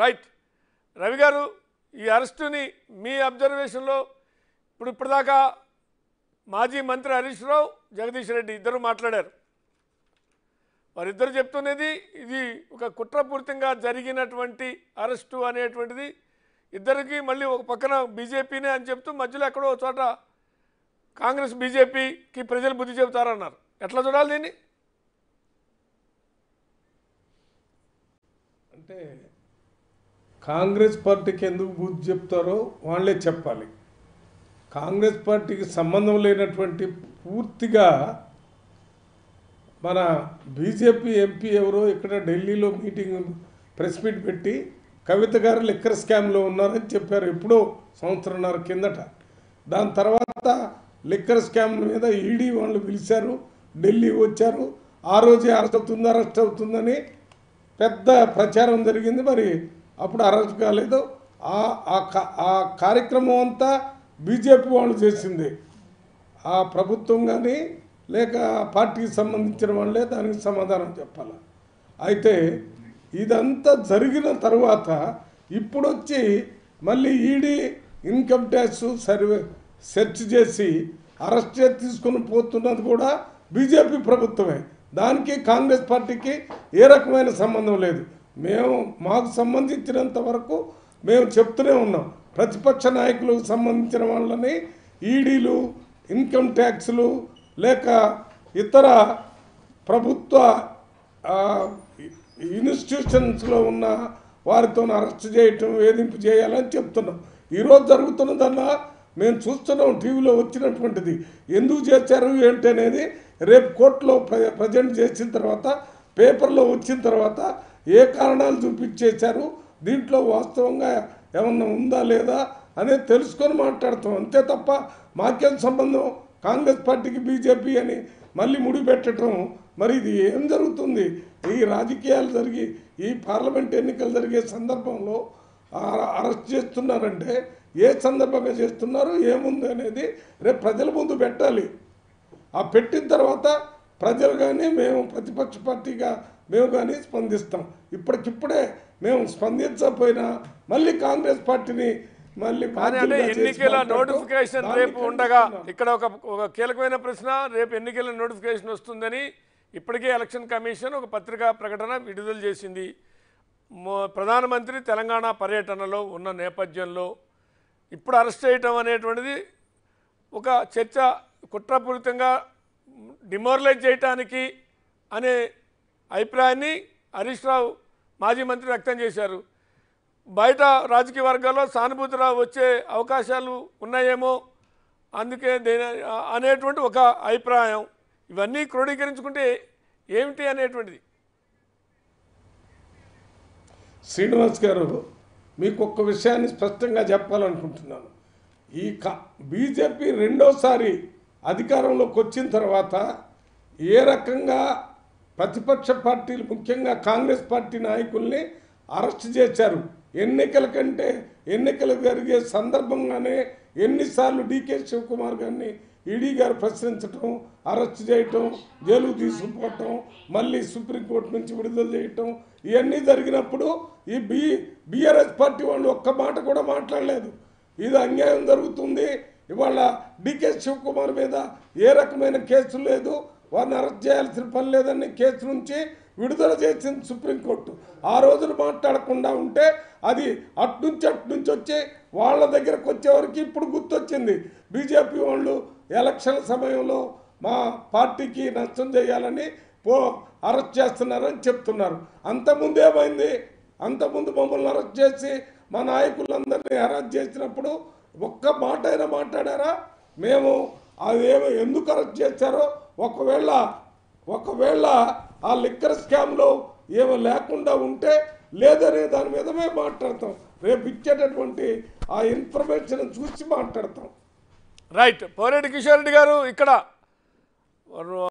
Right Ravi గారు, ఈ అరెస్టుని మీ అబ్జర్వేషన్లో ఇప్పటిదాకా మాజీ మంత్రి హరీష్ రావు, జగదీష్ రెడ్డి ఇద్దరు మాట్లాడారు. వారిద్దరు చెప్తున్నది ఇది ఒక కుట్రపూరితంగా జరిగినటువంటి అరెస్టు అనేటువంటిది. ఇద్దరికి మళ్ళీ ఒక పక్కన బీజేపీనే అని చెప్తూ మధ్యలో ఎక్కడో చోట కాంగ్రెస్ బీజేపీకి ప్రజలు బుద్ధి చెబుతారన్నారు. ఎట్లా చూడాలి దీన్ని? అంటే కాంగ్రెస్ పార్టీకి ఎందుకు బుద్ధి చెప్తారో వాళ్ళే చెప్పాలి. కాంగ్రెస్ పార్టీకి సంబంధం లేనటువంటి పూర్తిగా మన బీజేపీ ఎంపీ ఎవరో ఇక్కడ ఢిల్లీలో మీటింగ్ ప్రెస్ మీట్ పెట్టి కవిత గారు లిక్కర్ స్కామ్లో ఉన్నారని చెప్పారు ఎప్పుడో సంవత్సరంన్నర కిందట. దాని తర్వాత లిక్కర్ స్కామ్ మీద ఈడీ వాళ్ళు పిలిచారు, ఢిల్లీ వచ్చారు. ఆ రోజే అరెస్ట్ అవుతుందని పెద్ద ప్రచారం జరిగింది. మరి అప్పుడు అరెస్ట్ కాలేదు. ఆ కార్యక్రమం అంతా బీజేపీ వాళ్ళు చేసింది. ఆ ప్రభుత్వం కానీ లేక పార్టీకి సంబంధించిన వాళ్ళే దానికి సమాధానం చెప్పాలి. అయితే ఇదంతా జరిగిన తర్వాత ఇప్పుడు వచ్చి మళ్ళీ ఈడీ ఇన్కమ్ ట్యాక్స్ సెర్చ్ చేసి అరెస్ట్ తీసుకొని పోతున్నది కూడా బీజేపీ ప్రభుత్వమే. దానికి కాంగ్రెస్ పార్టీకి ఏ రకమైన సంబంధం లేదు. మాకు సంబంధించినంత వరకు మేము చెప్తూనే ఉన్నాం, ప్రతిపక్ష నాయకులకు సంబంధించిన వాళ్ళని ఈడీలు, ఇన్కమ్ ట్యాక్స్లు లేక ఇతర ప్రభుత్వ ఇన్స్టిట్యూషన్స్లో ఉన్న వారితో అరెస్ట్ చేయటం, వేధింపు చేయాలని చెప్తున్నాం. ఈరోజు జరుగుతున్నదన్నా మేము చూస్తున్నాం, టీవీలో వచ్చినటువంటిది. ఎందుకు చేశారు ఏంటి అనేది రేపు కోర్టులో ప్రజెంట్ చేసిన తర్వాత, పేపర్లో వచ్చిన తర్వాత ఏ కారణాలు చూపించేశారు, దీంట్లో వాస్తవంగా ఏమన్నా ఉందా లేదా అనేది తెలుసుకొని మాట్లాడతాం. అంతే తప్ప మాకేం సంబంధం కాంగ్రెస్ పార్టీకి బీజేపీ అని మళ్ళీ ముడిపెట్టడం. మరి ఇది ఏం జరుగుతుంది? ఈ రాజకీయాలు జరిగి ఈ పార్లమెంట్ ఎన్నికలు జరిగే సందర్భంలో అరెస్ట్ చేస్తున్నారంటే ఏ సందర్భంగా చేస్తున్నారు, ఏముంది అనేది రేపు ప్రజల ముందు పెట్టాలి. ఆ పెట్టిన తర్వాత ప్రజలు కానీ మేము ప్రతిపక్ష పార్టీగా మేము కానీ స్పందిస్తాం. ఇప్పటికిప్పుడే మేము స్పందించకపోయినా మళ్ళీ కాంగ్రెస్ పార్టీని మళ్ళీ ఎన్నికల నోటిఫికేషన్ రేపు ఉండగా ఇక్కడ ఒక కీలకమైన ప్రశ్న, రేపు ఎన్నికల నోటిఫికేషన్ వస్తుందని ఇప్పటికే ఎలక్షన్ కమిషన్ ఒక పత్రికా ప్రకటన విడుదల చేసింది. ప్రధానమంత్రి తెలంగాణ పర్యటనలో ఉన్న నేపథ్యంలో ఇప్పుడు అరెస్ట్ చేయటం అనేటువంటిది ఒక చర్చ, కుట్రపూరితంగా డిమోరలైజ్ చేయటానికి అనే అభిప్రాయాన్ని హరీష్ రావు మాజీ మంత్రి వ్యక్తం చేశారు. బయట రాజకీయ వర్గాల్లో సానుభూతి వచ్చే అవకాశాలు ఉన్నాయేమో అందుకే అనేటువంటి ఒక అభిప్రాయం. ఇవన్నీ క్రోడీకరించుకుంటే ఏమిటి అనేటువంటిది? శ్రీనివాస్ గారు, మీకు ఒక్క విషయాన్ని స్పష్టంగా చెప్పాలనుకుంటున్నాను. ఈ బీజేపీ రెండోసారి అధికారంలోకి వచ్చిన తర్వాత ఏ రకంగా ప్రతిపక్ష పార్టీలు ముఖ్యంగా కాంగ్రెస్ పార్టీ నాయకుల్ని అరెస్ట్ చేశారు. ఎన్నికలు జరిగే సందర్భంగానే ఎన్నిసార్లు డీకే శివకుమార్ గారిని ఈడీ గారు ప్రశ్నించటం, అరెస్ట్ చేయటం, జైలుకు తీసుకుపోవటం, మళ్ళీ సుప్రీంకోర్టు నుంచి విడుదల చేయటం, ఇవన్నీ జరిగినప్పుడు ఈ బీఆర్ఎస్ పార్టీ వాళ్ళు ఒక్క మాట కూడా మాట్లాడలేదు. ఇది అన్యాయం జరుగుతుంది, ఇవాళ డీకే శివకుమార్ మీద ఏ రకమైన కేసు లేదు, వారిని అరెస్ట్ చేయాల్సిన పని లేదని కేసు నుంచి విడుదల చేసింది సుప్రీంకోర్టు. ఆ రోజున మాట్లాడకుండా ఉంటే అది అట్నుంచి వచ్చి వాళ్ళ దగ్గరకు వచ్చేవరకు ఇప్పుడు గుర్తొచ్చింది. బీజేపీ వాళ్ళు ఎలక్షన్ సమయంలో మా పార్టీకి నష్టం చేయాలని అరెస్ట్ చేస్తున్నారని చెప్తున్నారు. అంతకుముందు ఏమైంది? అంతకుముందు మమ్మల్ని అరెస్ట్ చేసి మా నాయకులందరినీ అరెస్ట్ చేసినప్పుడు ఒక్క మాట అయినా మాట్లాడారా? మేము అదేమో ఎందుకు అరెస్ట్ చేశారో, ఒకవేళ ఆ లిక్కర్ స్కామ్లో ఏమో లేకుండా ఉంటే లేదనే దాని మీద మేము మాట్లాడతాం. రేపు ఇచ్చేటటువంటి ఆ ఇన్ఫర్మేషన్ చూసి మాట్లాడతాం. రైట్. పోరెడ్డి కిషోర్ రెడ్డి గారు, ఇక్కడ